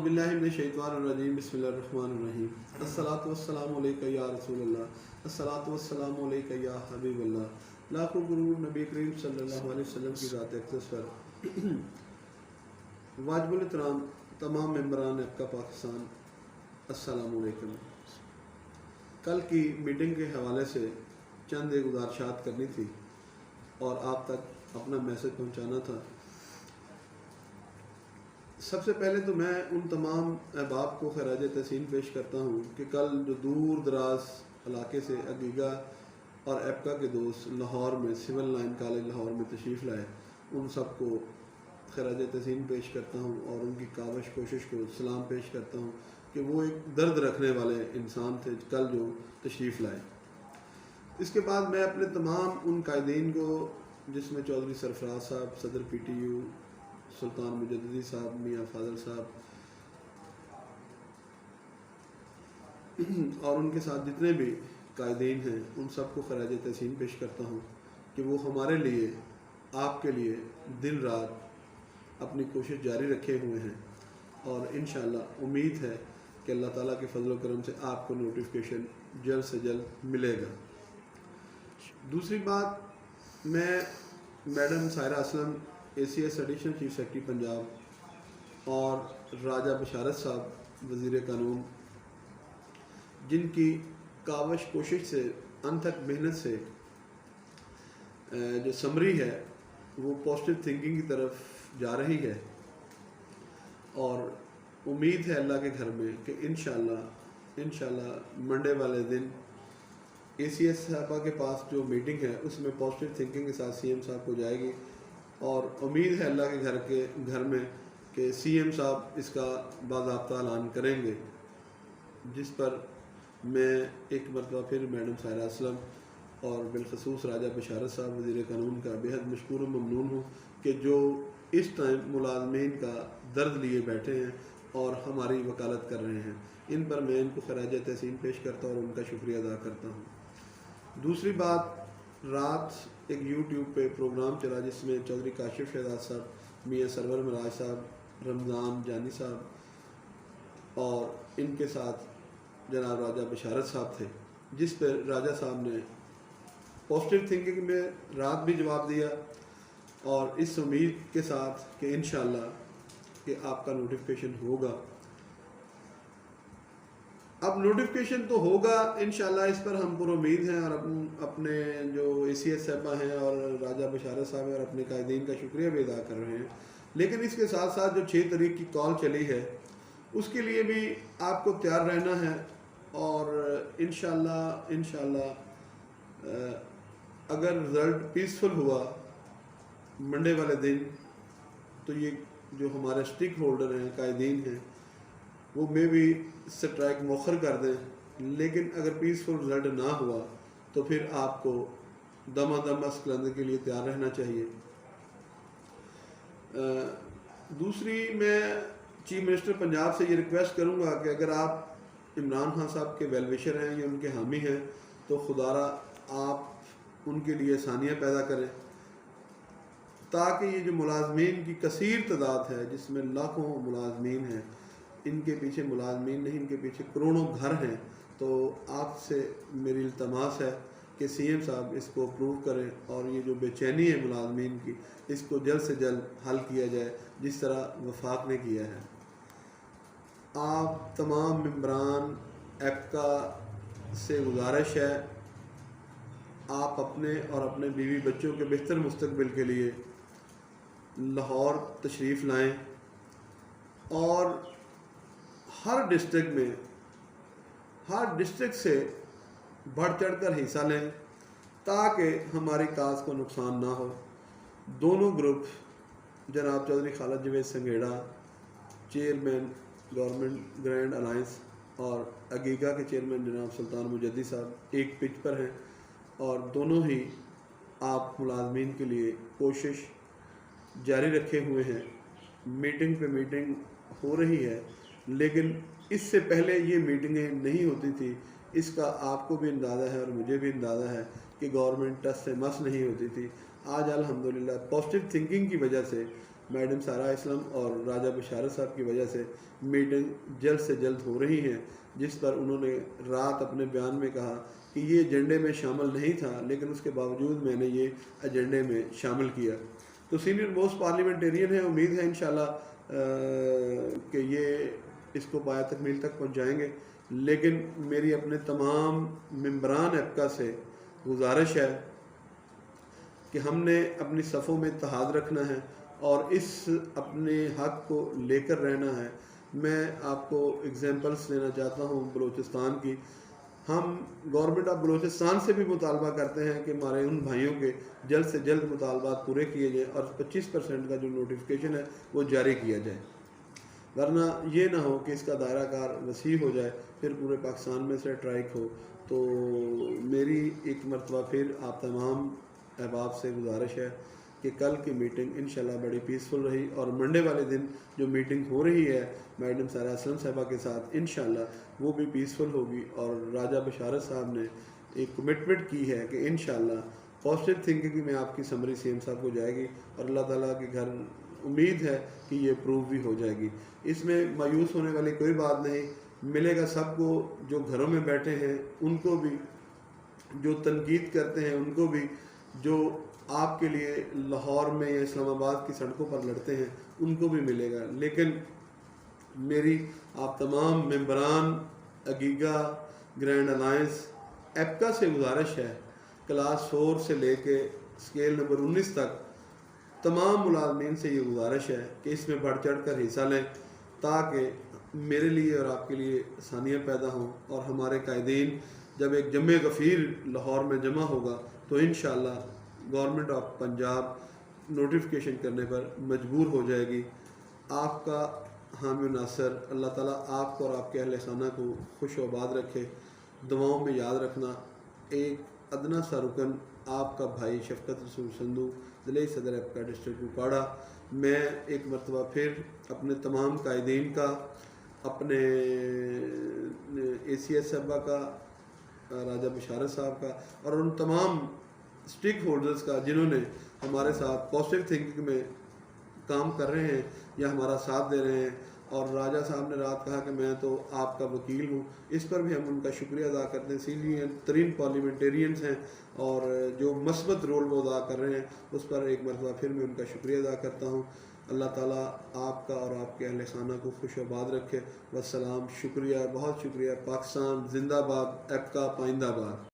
बिल्लाहि मिनश शैतानिर्रजीम बिस्मिल्लाहिर्रहमानिर्रहीम अस्सलातु वस्सलामु अलैका या रसूल अल्लाह अस्सलातु वस्सलामु अलैका या हबीब अल्लाह। लाखों गुरूर नबी करीम सल्लल्लाहु अलैहि वसल्लम की ज़ात अक़दस पर वाजिबुल एहतराम तमाम मेंबरान आपका पाकिस्तान, अस्सलामु अलैकुम। कल की मीटिंग के हवाले से चंद एक गुज़ारिशात करनी थी और आप तक अपना मैसेज पहुंचाना था। सबसे पहले तो मैं उन तमाम अहबाब को खराज तहसीन पेश करता हूँ कि कल जो दूर दराज इलाके से अगीगा और एपका के दोस्त लाहौर में सिविल लाइन कॉलेज लाहौर में तशरीफ़ लाए, उन सब को खराज तहसीन पेश करता हूँ और उनकी काविश कोशिश को सलाम पेश करता हूँ कि वो एक दर्द रखने वाले इंसान थे कल जो तशरीफ़ लाए। इसके बाद मैं अपने तमाम उन कायदीन को, जिसमें चौधरी सरफराज साहब, सदर PTU सुल्तान मुजद्दिदी साहब, मियाँ फाजल साहब और उनके साथ जितने भी कायदीन हैं, उन सबको खराज तहसीन पेश करता हूँ कि वो हमारे लिए, आपके लिए दिन रात अपनी कोशिश जारी रखे हुए हैं और इंशाअल्लाह उम्मीद है कि अल्लाह ताला के फजल व करम से आपको नोटिफिकेशन जल्द से जल्द मिलेगा। दूसरी बात, मैं madam Saira Aslam ACS additional chief secretary Punjab और राजा बशारत साहब वज़ीर कानून, जिनकी काविश कोशिश से, अनथक मेहनत से जो समरी है वो पॉजिटिव थिंकिंग की तरफ जा रही है और उम्मीद है अल्लाह के घर में कि इंशाअल्लाह मंडे वाले दिन ACS साहबा के पास जो मीटिंग है उसमें पॉजिटिव थिंकिंग के साथ CM साहब को जाएगी और उम्मीद है अल्लाह के घर में कि CM साहब इसका बाज़ाब्ता ऐलान करेंगे, जिस पर मैं एक मरतबा फिर मैडम सायरा असलम और बिलखसूस राजा बशारत साहब वज़ीर कानून का बेहद मशकूर व ममनून हूँ कि जो इस टाइम मुलाज़मीन का दर्द लिए बैठे हैं और हमारी वकालत कर रहे हैं। इन पर मैं इनको खराज तहसीन पेश करता हूँ और उनका शुक्रिया अदा करता हूँ। दूसरी बात, रात एक YouTube पे प्रोग्राम चला जिसमें चौधरी काशिफ शहजाद साहब, मियाँ सरवर मराज साहब, रमज़ान जानी साहब और इनके साथ जनाब राजा बशारत साहब थे, जिस पर राजा साहब ने पॉजिटिव थिंकिंग में रात भी जवाब दिया और इस उम्मीद के साथ कि इंशाअल्लाह कि आपका नोटिफिकेशन होगा। अब नोटिफिकेशन तो होगा इंशाअल्लाह, इस पर हम पूरी उम्मीद हैं और अपने जो ACS साहबा हैं और राजा बशारत साहब हैं और अपने कायदीन का शुक्रिया भी अदा कर रहे हैं। लेकिन इसके साथ साथ जो 6 तारीख की कॉल चली है उसके लिए भी आपको तैयार रहना है और इंशाअल्लाह अगर रिज़ल्ट पीसफुल हुआ मंडे वाले दिन तो ये जो हमारे स्टेक होल्डर हैं, कायदीन हैं, वो मे भी स्ट्राइक मौखर कर दें। लेकिन अगर पीसफुल रिज़ल्ट ना हुआ तो फिर आपको दम अस्कलंद के लिए तैयार रहना चाहिए। दूसरी, मैं चीफ मिनिस्टर पंजाब से ये रिक्वेस्ट करूँगा कि अगर आप इमरान खान साहब के वेलविशर हैं या उनके हामी हैं तो खुदारा आप उनके लिए आसानियाँ पैदा करें ताकि ये जो मुलाजमीन की कसीर तादाद है, जिसमें लाखों मुलाजमीन हैं, इनके पीछे मुलाजमीन नहीं, इनके पीछे करोड़ों घर हैं। तो आपसे मेरी इल्तमास है कि CM साहब इसको अप्रूव करें और ये जो बेचैनी है मुलाजमीन की, इसको जल्द से जल्द हल किया जाए जिस तरह वफाक ने किया है। आप तमाम मेंबरान एपका से गुजारिश है, आप अपने और अपने बीवी बच्चों के बेहतर मुस्तकबिल के लिए लाहौर तशरीफ़ लाएं और हर डिस्ट्रिक्ट से बढ़ चढ़ कर हिस्सा लें ताकि हमारी काज को नुकसान ना हो। दोनों ग्रुप, जनाब Chaudhry Khalid Javed Sangheda, chairman government grand alliance, और अगीगा के चेयरमैन जनाब सुल्तान मुजद्दिदी साहब, एक पिच पर हैं और दोनों ही आप मुलाजमीन के लिए कोशिश जारी रखे हुए हैं। मीटिंग पे मीटिंग हो रही है, लेकिन इससे पहले ये मीटिंगें नहीं होती थी। इसका आपको भी अंदाज़ा है और मुझे भी अंदाज़ा है कि गवर्नमेंट टस से मस नहीं होती थी। आज अल्हम्दुलिल्लाह पॉजिटिव थिंकिंग की वजह से میڈم سارہ اسلم اور راجہ بشارت صاحب کی وجہ سے میٹنگ جلد سے جلد ہو رہی ہیں، جس پر انہوں نے رات اپنے بیان میں کہا کہ یہ ایجنڈے میں شامل نہیں تھا، لیکن اس کے باوجود میں نے یہ ایجنڈے میں شامل کیا۔ تو سینئر موسٹ پارلیمنٹیرین ہے، امید ہے انشاءاللہ کہ یہ اس کو پایہ تکمیل تک پہنچائیں گے۔ لیکن میری اپنے تمام ممبران ایپکا سے گزارش ہے کہ ہم نے اپنی صفوں میں اتحاد رکھنا ہے اور اس اپنے حق کو لے کر رہنا ہے۔ میں آپ کو اگزامپلس دینا چاہتا ہوں بلوچستان کی۔ ہم گورنمنٹ آف بلوچستان سے بھی مطالبہ کرتے ہیں کہ ہمارے ان بھائیوں کے جلد سے جلد مطالبات پورے کیے جائیں اور 25% کا جو نوٹیفیکیشن ہے وہ جاری کیا جائے، ورنہ یہ نہ ہو کہ اس کا دائرہ کار وسیع ہو جائے، پھر پورے پاکستان میں سے اسٹرائک ہو۔ تو میری ایک مرتبہ پھر آپ تمام احباب سے گزارش ہے کہ کل کی میٹنگ انشاءاللہ بڑی پیسفل رہی، اور منڈے والے دن جو میٹنگ ہو رہی ہے میڈم سارہ اسلم صاحبہ کے ساتھ انشاءاللہ وہ بھی پیسفل ہوگی، اور راجہ بشارت صاحب نے ایک کمٹمنٹ کی ہے کہ انشاءاللہ پازیٹیو تھنکنگ میں آپ کی سمری سی ایم صاحب کو جائے گی، اور اللہ تعالیٰ کے گھر امید ہے کہ یہ اپروو بھی ہو جائے گی۔ اس میں مایوس ہونے والی کوئی بات نہیں، ملے گا سب کو، جو گھروں میں بیٹھے ہیں ان کو بھی، جو تنقید کرتے ہیں ان کو بھی، جو آپ کے لیے لاہور میں یا اسلام آباد کی سڑکوں پر لڑتے ہیں ان کو بھی ملے گا۔ لیکن میری آپ تمام ممبران اگیگا گرینڈ الائنس ایپکا سے گزارش ہے، کلاس 4 سے لے کے اسکیل نمبر 19 تک تمام ملازمین سے یہ گزارش ہے کہ اس میں بڑھ چڑھ کر حصہ لیں، تاکہ میرے لیے اور آپ کے لیے آسانیاں پیدا ہوں، اور ہمارے قائدین جب ایک جمع غفیر لاہور میں جمع ہوگا تو انشاءاللہ گورنمنٹ آف پنجاب نوٹیفیکیشن کرنے پر مجبور ہو جائے گی۔ آپ کا حامی ناصر، اللہ تعالیٰ آپ کو اور آپ کے اہل خانہ کو خوش و آباد رکھے۔ دعاؤں میں یاد رکھنا، ایک ادنا سا رکن آپ کا بھائی شفقت رسول سندھو، ضلعی صدر ایپکا ڈسٹرکٹ کوپواڑہ۔ میں ایک مرتبہ پھر اپنے تمام قائدین کا، اپنے اے سی ایس صاحبہ کا، راجہ بشارت صاحب کا، اور ان تمام اسٹیک ہولڈرز کا جنہوں نے ہمارے ساتھ پازیٹیو تھنکنگ میں کام کر رہے ہیں یا ہمارا ساتھ دے رہے ہیں۔ اور راجہ صاحب نے رات کہا کہ میں تو آپ کا وکیل ہوں، اس پر بھی ہم ان کا شکریہ ادا کرتے ہیں۔ سینئر ترین پارلیمنٹیرینز ہیں اور جو مثبت رول وہ ادا کر رہے ہیں، اس پر ایک مرتبہ پھر میں ان کا شکریہ ادا کرتا ہوں۔ اللہ تعالیٰ آپ کا اور آپ کے اہل خانہ کو خوش و آباد رکھے۔ والسلام، شکریہ، بہت شکریہ۔ پاکستان زندہ باد، ایپکا پائندہ باد۔